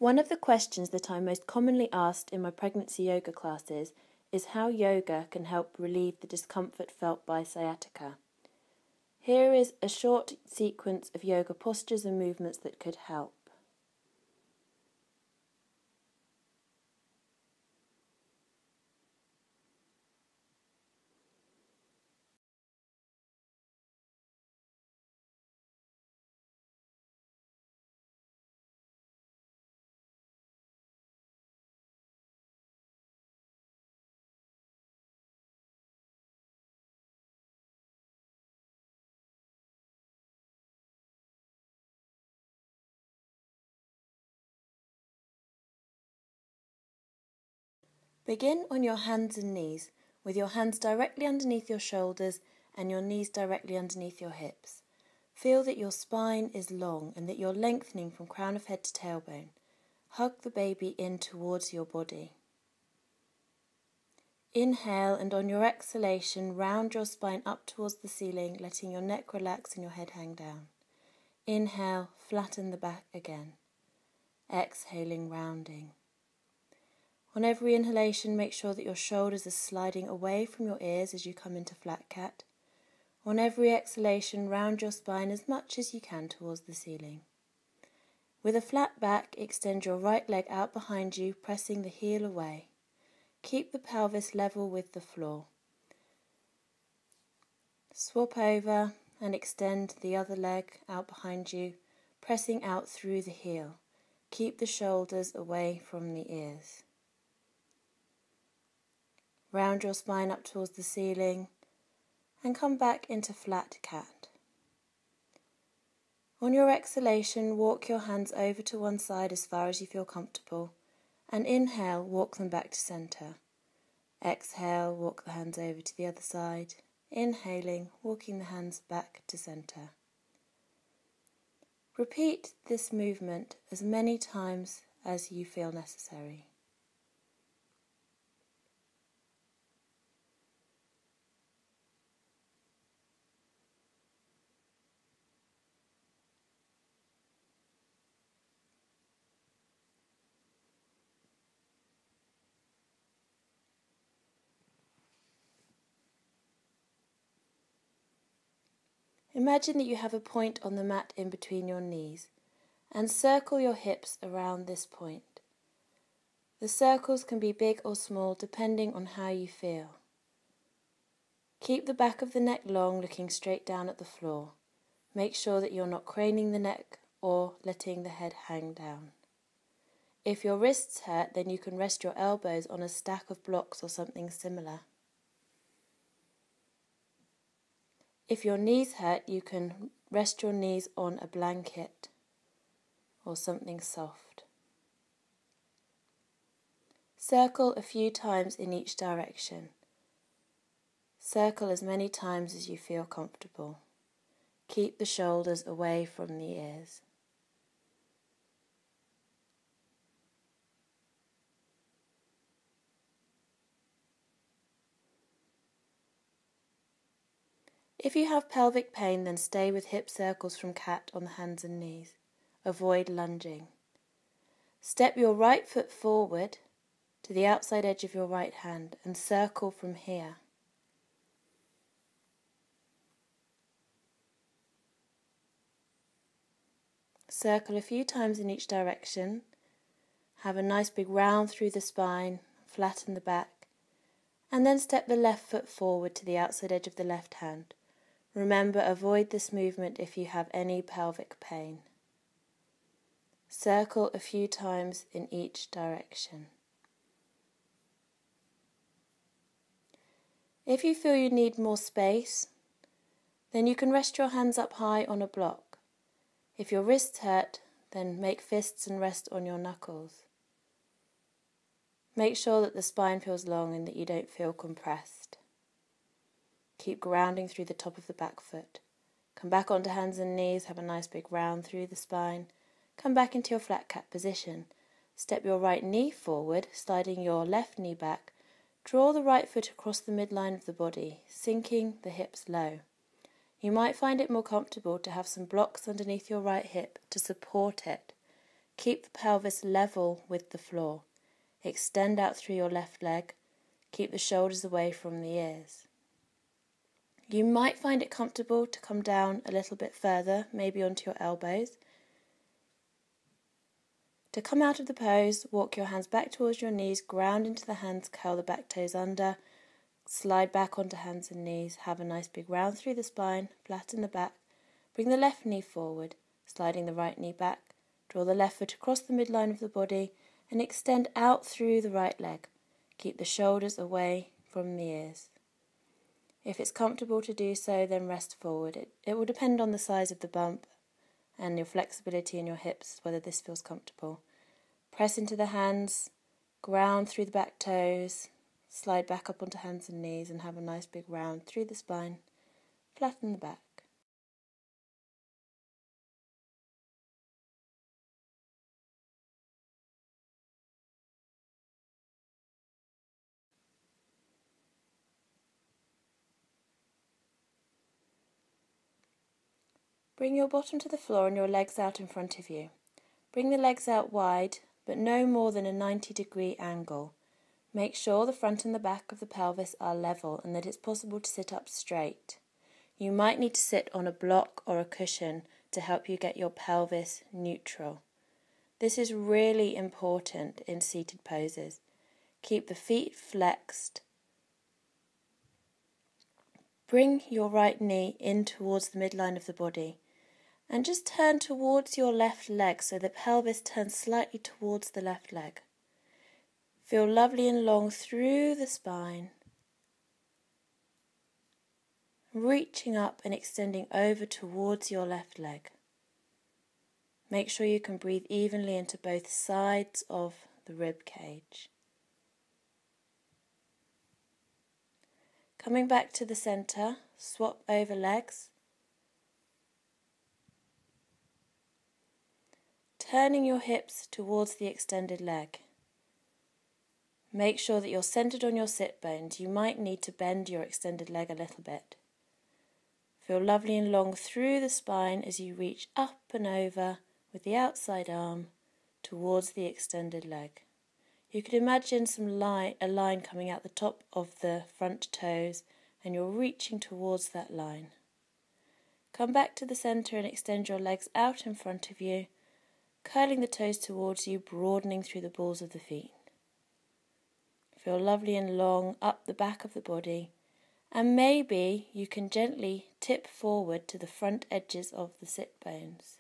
One of the questions that I'm most commonly asked in my pregnancy yoga classes is how yoga can help relieve the discomfort felt by sciatica. Here is a short sequence of yoga postures and movements that could help. Begin on your hands and knees, with your hands directly underneath your shoulders and your knees directly underneath your hips. Feel that your spine is long and that you're lengthening from crown of head to tailbone. Hug the baby in towards your body. Inhale, and on your exhalation, round your spine up towards the ceiling, letting your neck relax and your head hang down. Inhale, flatten the back again. Exhaling, rounding. On every inhalation, make sure that your shoulders are sliding away from your ears as you come into flat cat. On every exhalation, round your spine as much as you can towards the ceiling. With a flat back, extend your right leg out behind you, pressing the heel away. Keep the pelvis level with the floor. Swap over and extend the other leg out behind you, pressing out through the heel. Keep the shoulders away from the ears. Round your spine up towards the ceiling and come back into flat cat. On your exhalation, walk your hands over to one side as far as you feel comfortable, and inhale, walk them back to centre. Exhale, walk the hands over to the other side. Inhaling, walking the hands back to centre. Repeat this movement as many times as you feel necessary. Imagine that you have a point on the mat in between your knees and circle your hips around this point. The circles can be big or small depending on how you feel. Keep the back of the neck long, looking straight down at the floor. Make sure that you're not craning the neck or letting the head hang down. If your wrists hurt, then you can rest your elbows on a stack of blocks or something similar. If your knees hurt, you can rest your knees on a blanket or something soft. Circle a few times in each direction. Circle as many times as you feel comfortable. Keep the shoulders away from the ears. If you have pelvic pain, then stay with hip circles from cat on the hands and knees. Avoid lunging. Step your right foot forward to the outside edge of your right hand and circle from here. Circle a few times in each direction. Have a nice big round through the spine, flatten the back, and then step the left foot forward to the outside edge of the left hand. Remember, avoid this movement if you have any pelvic pain. Circle a few times in each direction. If you feel you need more space, then you can rest your hands up high on a block. If your wrists hurt, then make fists and rest on your knuckles. Make sure that the spine feels long and that you don't feel compressed. Keep grounding through the top of the back foot. Come back onto hands and knees, have a nice big round through the spine. Come back into your flat cat position. Step your right knee forward, sliding your left knee back. Draw the right foot across the midline of the body, sinking the hips low. You might find it more comfortable to have some blocks underneath your right hip to support it. Keep the pelvis level with the floor. Extend out through your left leg. Keep the shoulders away from the ears. You might find it comfortable to come down a little bit further, maybe onto your elbows. To come out of the pose, walk your hands back towards your knees, ground into the hands, curl the back toes under, slide back onto hands and knees, have a nice big round through the spine, flatten the back, bring the left knee forward, sliding the right knee back, draw the left foot across the midline of the body and extend out through the right leg. Keep the shoulders away from the ears. If it's comfortable to do so, then rest forward. It will depend on the size of the bump and your flexibility in your hips, whether this feels comfortable. Press into the hands, ground through the back toes, slide back up onto hands and knees and have a nice big round through the spine. Flatten the back. Bring your bottom to the floor and your legs out in front of you. Bring the legs out wide, but no more than a 90-degree angle. Make sure the front and the back of the pelvis are level and that it's possible to sit up straight. You might need to sit on a block or a cushion to help you get your pelvis neutral. This is really important in seated poses. Keep the feet flexed. Bring your right knee in towards the midline of the body and just turn towards your left leg so the pelvis turns slightly towards the left leg. Feel lovely and long through the spine, reaching up and extending over towards your left leg. Make sure you can breathe evenly into both sides of the rib cage. Coming back to the center, swap over legs. Turning your hips towards the extended leg. Make sure that you're centered on your sit bones. You might need to bend your extended leg a little bit. Feel lovely and long through the spine as you reach up and over with the outside arm towards the extended leg. You could imagine a line coming out the top of the front toes and you're reaching towards that line. Come back to the center and extend your legs out in front of you, curling the toes towards you, broadening through the balls of the feet. Feel lovely and long up the back of the body, and maybe you can gently tip forward to the front edges of the sit bones.